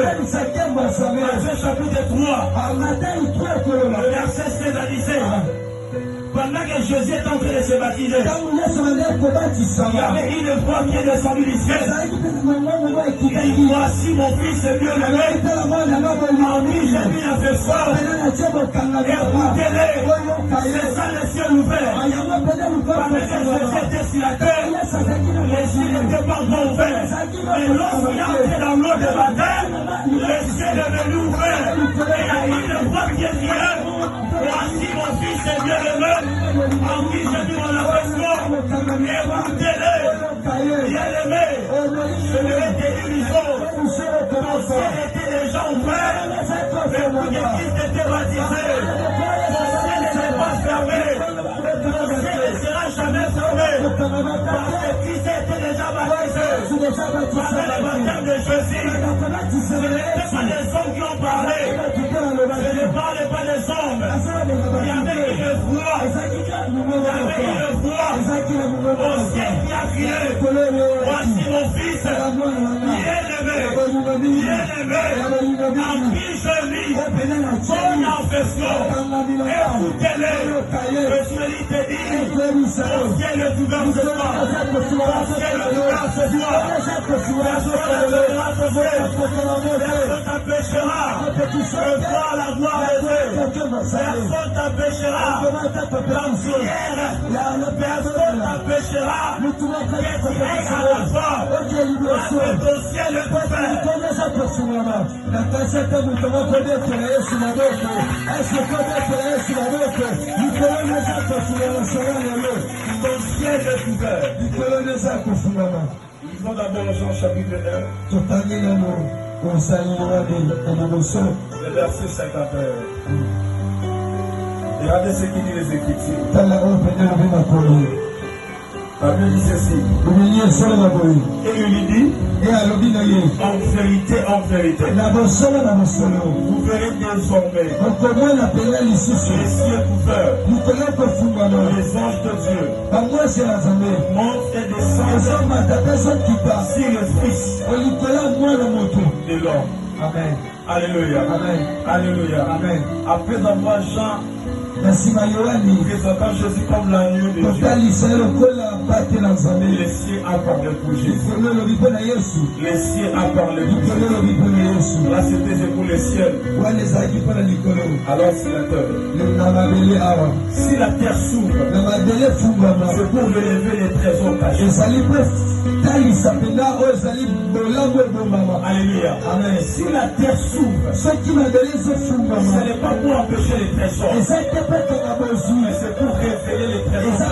Matthieu chapitre 3, le verset 16 à 17. Pendant que Jésus est en train de se baptiser, il y avait une voix qui est descendue du ciel. Et dit, voici mon fils bien-aimé, en qui j'ai mis l'affection. Écoutez-les, c'est ça le ciel ouvert. Pendant que Jésus était sur la terre, les cieux n'étaient pas encore ouverts. Mais lorsqu'il a entré dans l'eau de baptême, le ciel est devenu ouvert. Et il y a une voix qui est criée, voici mon fils bien-aimé, en qui j'ai mis mon affection. Écoutez-les, bien-aimés, je vais te dire une chose. Ton ciel était déjà ouvert, mais pour que Christ était baptisé, ton ciel n'était pas fermé, ton ciel ne sera jamais fermé, parce que Christ était déjà baptisé. Par le baptême de Jésus, ce n'était pas des hommes qui ont parlé, je ne parlais pas des hommes. Il y avait une voix, au ciel qui a crié, voici mon fils, bien-aimé, en qui je lis son affection. Écoutez-les, le ciel te dit, ton ciel est ouvert ce soir, ton ciel est ouvert ce soir, personne t'empêchera de voir la gloire de Dieu, personne t'empêchera la prière, personne t'empêchera d'être à la foi, parce que ton ciel est ouvert. Ton ciel est ouvert. Lisons d'abord Jean chapitre 1, le verset 51. Regardez ce qu'il dit les Écritures. La Bible dit ceci. Et il lui dit, en vérité, vous verrez désormais les cieux ouverts, les anges de Dieu montent et descendent sur le Fils de l'homme. Amen. Alléluia. Amen. Alléluia. Amen. Après avoir Jean présentant Jésus comme l'agneau de Dieu, les cieux a parlé pour Jésus. Les cieux a parlé pour Jésus. Là c'était pour le ciel. Alors c'est la terre. Si la terre s'ouvre, c'est pour relever les trésors cachés. Alléluia. Amen. Si la terre s'ouvre, ce n'est pas pour empêcher les trésors, mais c'est pour révéler les trésors.